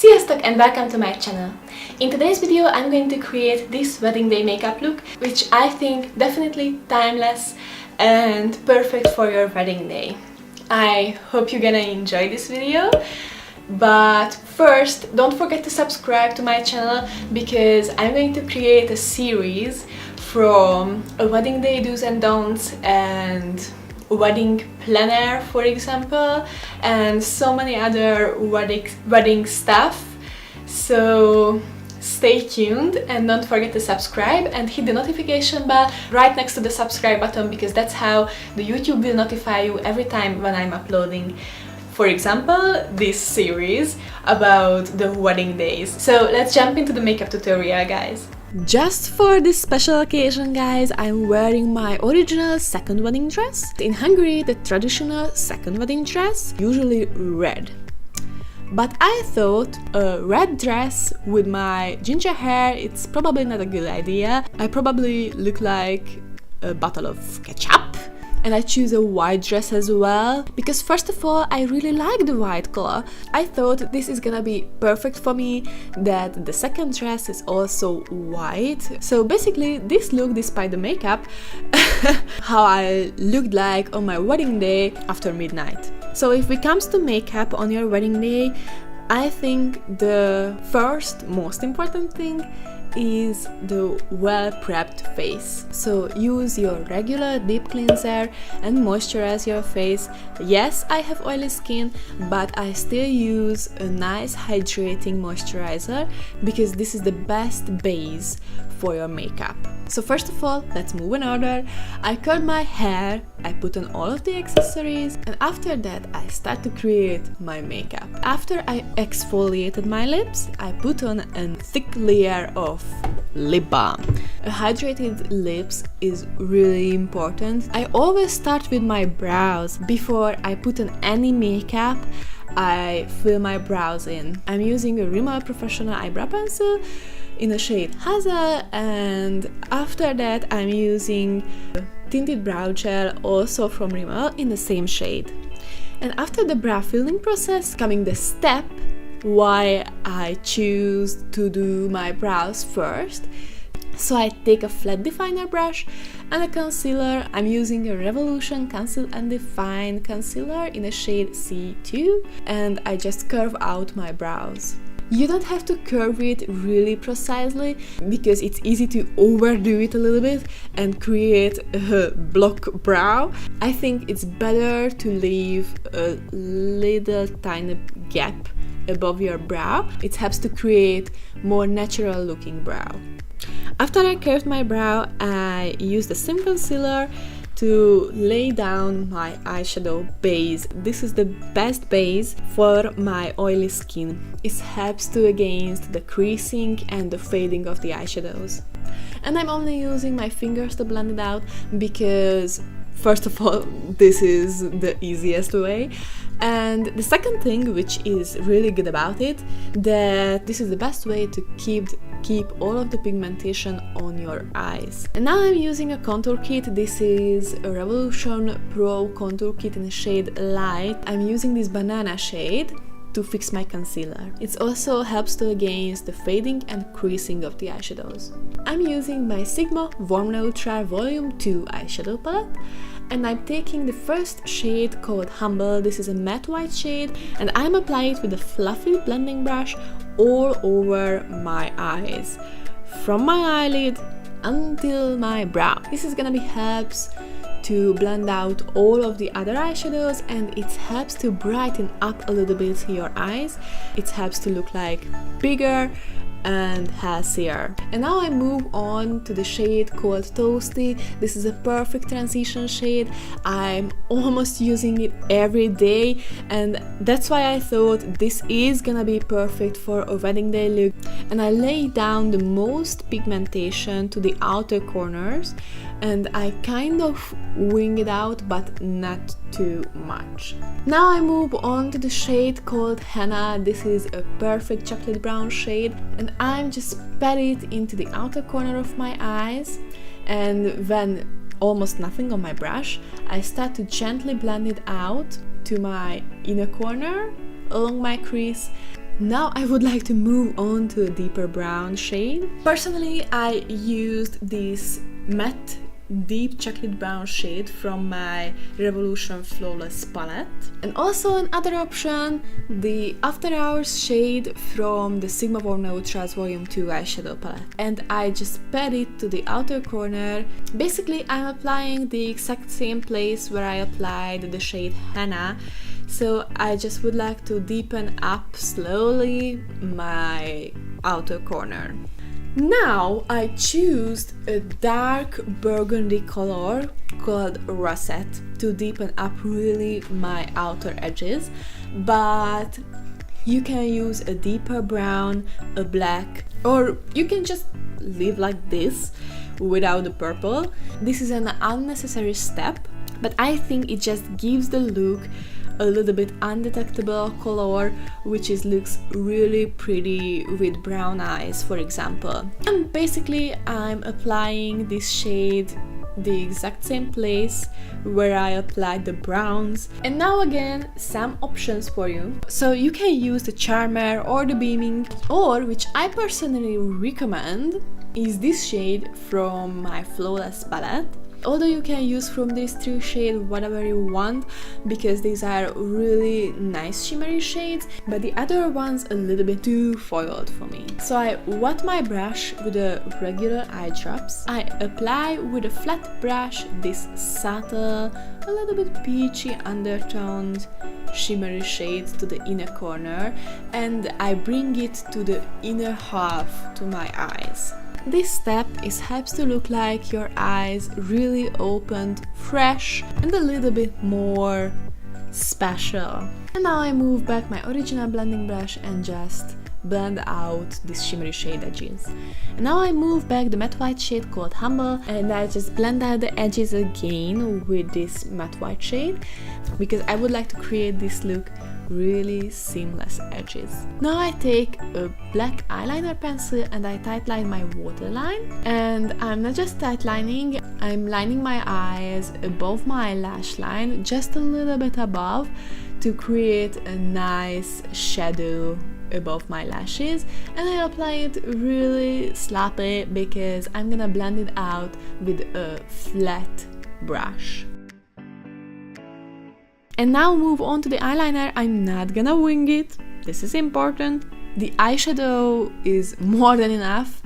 Sziasztok and welcome to my channel. In today's video I'm going to create this wedding day makeup look, which I think definitely timeless and perfect for your wedding day. I hope you're gonna enjoy this video, but first don't forget to subscribe to my channel because I'm going to create a series from a wedding day do's and don'ts and wedding planner, for example, and so many other wedding stuff. So stay tuned and don't forget to subscribe and hit the notification bell right next to the subscribe button, because that's how the YouTube will notify you every time when I'm uploading, for example, this series about the wedding days. So let's jump into the makeup tutorial, guys. Just for this special occasion, guys, I'm wearing my original second wedding dress. In Hungary, the traditional second wedding dress, usually red. But I thought a red dress with my ginger hair, it's probably not a good idea. I probably look like a bottle of ketchup. And I choose a white dress as well, because first of all, I really like the white color. I thought this is gonna be perfect for me, that the second dress is also white. So basically, this look, despite the makeup, how I looked like on my wedding day after midnight. So if it comes to makeup on your wedding day, I think the first most important thing is the well-prepped face. So use your regular deep cleanser and moisturize your face. Yes, I have oily skin, but I still use a nice hydrating moisturizer because this is the best base for your makeup. So first of all, let's move in order. I curled my hair, I put on all of the accessories, and after that I start to create my makeup. After I exfoliated my lips, I put on a thick layer of lip balm. A hydrated lips is really important. I always start with my brows. Before I put on any makeup, I fill my brows in. I'm using a Rimmel Professional Eyebrow Pencil in the shade Hazel, and after that I'm using tinted brow gel, also from Rimmel, in the same shade. And after the brow filling process, coming the step why I choose to do my brows first. So I take a flat definer brush and a concealer. I'm using a Revolution Conceal and Define concealer in the shade C2, and I just curve out my brows. You don't have to curve it really precisely because it's easy to overdo it a little bit and create a block brow. I think it's better to leave a little tiny gap above your brow. It helps to create more natural looking brow. After I curved my brow, I used the same concealer to lay down my eyeshadow base. This is the best base for my oily skin. It helps to against the creasing and the fading of the eyeshadows. And I'm only using my fingers to blend it out because, first of all, this is the easiest way. And the second thing, which is really good about it, that this is the best way to keep all of the pigmentation on your eyes. And now I'm using a contour kit. This is a Revolution Pro contour kit in the shade Light. I'm using this banana shade to fix my concealer. It also helps to against the fading and creasing of the eyeshadows. I'm using my Sigma Warm Neutral Volume 2 eyeshadow palette, and I'm taking the first shade called Humble. This is a matte white shade, and I'm applying it with a fluffy blending brush all over my eyes, from my eyelid until my brow. This is gonna be helps to blend out all of the other eyeshadows, and it helps to brighten up a little bit your eyes. It helps to look like bigger and healthier. And now I move on to the shade called Toasty. This is a perfect transition shade. I'm almost using it every day, and that's why I thought this is gonna be perfect for a wedding day look. And I lay down the most pigmentation to the outer corners, and I kind of wing it out, but not too much. Now I move on to the shade called Henna. This is a perfect chocolate brown shade, and I'm just pat it into the outer corner of my eyes, and when almost nothing on my brush, I start to gently blend it out to my inner corner along my crease. Now I would like to move on to a deeper brown shade. Personally, I used this matte deep chocolate brown shade from my Revolution Flawless palette. And also another option, the After Hours shade from the Sigma Warm Neutrals Volume 2 eyeshadow palette. And I just pat it to the outer corner. Basically, I'm applying the exact same place where I applied the shade Henna. So I just would like to deepen up slowly my outer corner. Now I choose a dark burgundy color called Russet to deepen up really my outer edges, but you can use a deeper brown, a black, or you can just leave like this without the purple. This is an unnecessary step, but I think it just gives the look a little bit undetectable color, which looks really pretty with brown eyes, for example. And basically I'm applying this shade the exact same place where I applied the browns. And now again, some options for you. So you can use the Charmer or the Beaming, or which I personally recommend is this shade from my Flawless palette. Although you can use from these three shades whatever you want, because these are really nice shimmery shades, but the other one's a little bit too foiled for me. So I wet my brush with a regular eye drops. I apply with a flat brush this subtle, a little bit peachy undertoned shimmery shade to the inner corner, and I bring it to the inner half to my eyes. This step helps to look like your eyes really opened, fresh, and a little bit more special. And now I move back my original blending brush and just blend out these shimmery shade edges. And now I move back the matte white shade called Humble, and I just blend out the edges again with this matte white shade, because I would like to create this look really seamless edges. Now I take a black eyeliner pencil and I tightline my waterline, and I'm not just tightlining, I'm lining my eyes above my lash line, just a little bit above, to create a nice shadow above my lashes. And I apply it really sloppy because I'm gonna blend it out with a flat brush. And now move on to the eyeliner. I'm not gonna wing it, this is important. The eyeshadow is more than enough.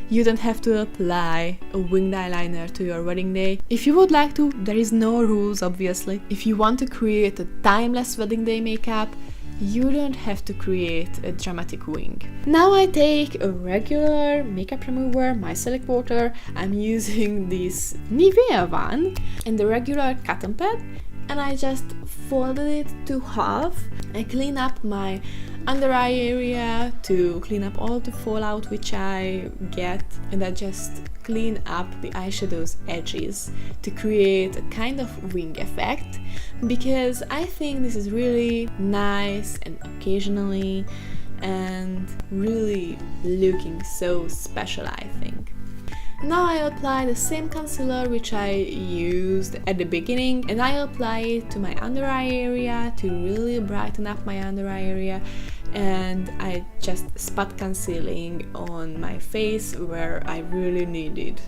You don't have to apply a winged eyeliner to your wedding day. If you would like to, there is no rules obviously. If you want to create a timeless wedding day makeup, you don't have to create a dramatic wing. Now I take a regular makeup remover, micellar water. I'm using this Nivea one and the regular cotton pad, and I just folded it to half. I clean up my under eye area to clean up all the fallout which I get, and I just clean up the eyeshadow's edges to create a kind of wing effect, because I think this is really nice and occasionally and really looking so special, I think. Now I apply the same concealer which I used at the beginning, and I apply it to my under eye area to really brighten up my under eye area, and I just spot concealing on my face where I really need it.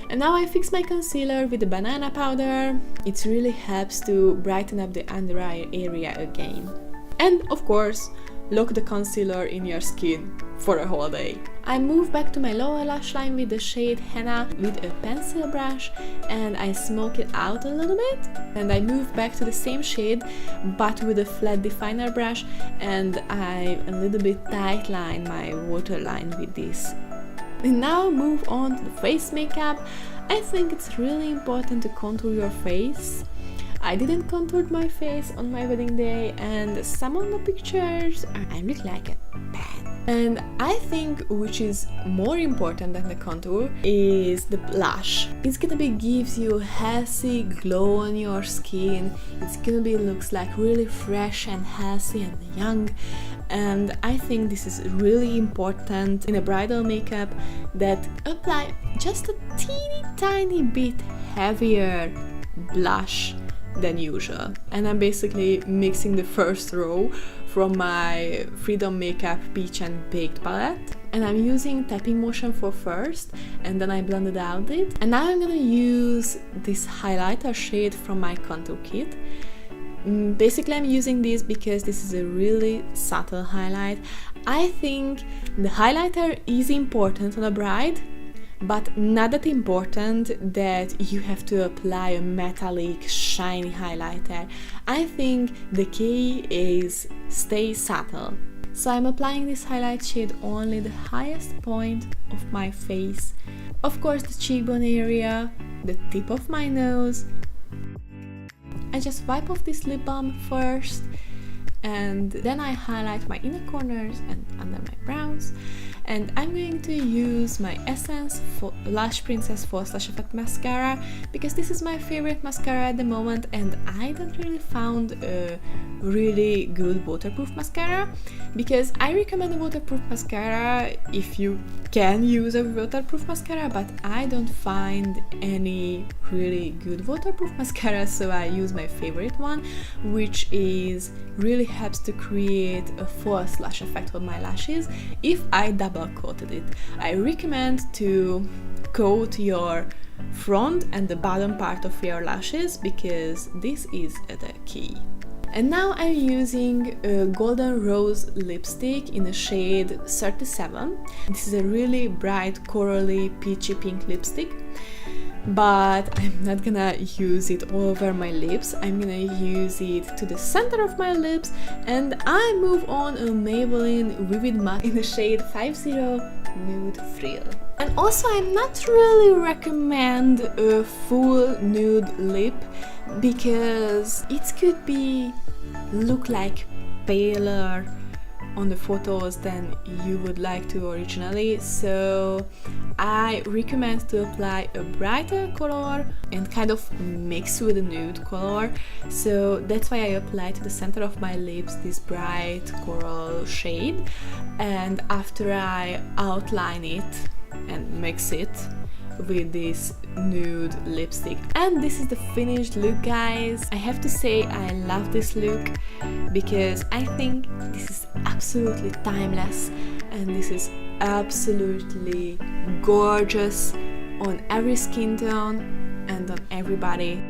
And now I fix my concealer with the banana powder. It really helps to brighten up the under eye area again. And of course, lock the concealer in your skin for a whole day. I move back to my lower lash line with the shade Henna with a pencil brush, and I smoke it out a little bit. And I move back to the same shade but with a flat definer brush, and I a little bit tightline my waterline with this. And now move on to the face makeup. I think it's really important to contour your face. I didn't contour my face on my wedding day, and some of the pictures I look like a bad. And I think which is more important than the contour is the blush. It's gonna be gives you a healthy glow on your skin. It's gonna be looks like really fresh and healthy and young. And I think this is really important in a bridal makeup, that apply just a teeny tiny bit heavier blush than usual. And I'm basically mixing the first row from my Freedom Makeup Peach and Baked palette. And I'm using tapping motion for first, and then I blended out it. And now I'm gonna use this highlighter shade from my contour kit. Basically I'm using this because this is a really subtle highlight. I think the highlighter is important on a bride, but not that important that you have to apply a metallic, shiny highlighter. I think the key is stay subtle. So I'm applying this highlight shade only the highest point of my face. Of course the cheekbone area, the tip of my nose. I just wipe off this lip balm first, and then I highlight my inner corners and under my brows. And I'm going to use my Essence Lash Princess False Lash Effect Mascara because this is my favorite mascara at the moment, and I don't really found a really good waterproof mascara, because I recommend a waterproof mascara if you can use a waterproof mascara, but I don't find any really good waterproof mascara, so I use my favorite one, which is really helps to create a false lash effect on my lashes if I double coated it. I recommend to coat your front and the bottom part of your lashes because this is the key. And now I'm using a Golden Rose lipstick in the shade 37. This is a really bright corally peachy pink lipstick, but I'm not gonna use it all over my lips. I'm gonna use it to the center of my lips, and I move on a Maybelline Vivid Matte in the shade 50 Nude Frill. And also I'm not really recommend a full nude lip because it could be look like paler on the photos than you would like to originally, so I recommend to apply a brighter color and kind of mix with a nude color. So that's why I apply to the center of my lips this bright coral shade, and after I outline it and mix it with this nude lipstick. And this is the finished look, guys. I have to say I love this look because I think this is absolutely timeless and this is absolutely gorgeous on every skin tone and on every body.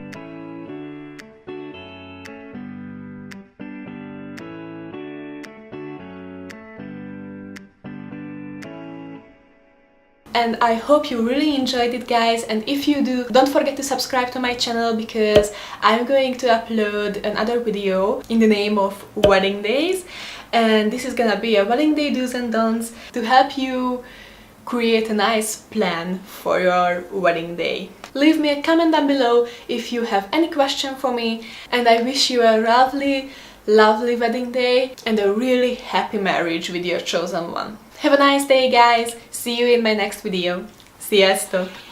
And I hope you really enjoyed it, guys, and if you do, don't forget to subscribe to my channel because I'm going to upload another video in the name of wedding days, and this is gonna be a wedding day do's and don'ts to help you create a nice plan for your wedding day. Leave me a comment down below if you have any question for me, and I wish you a lovely wedding day and a really happy marriage with your chosen one. Have a nice day, guys! See you in my next video. Sziasztok!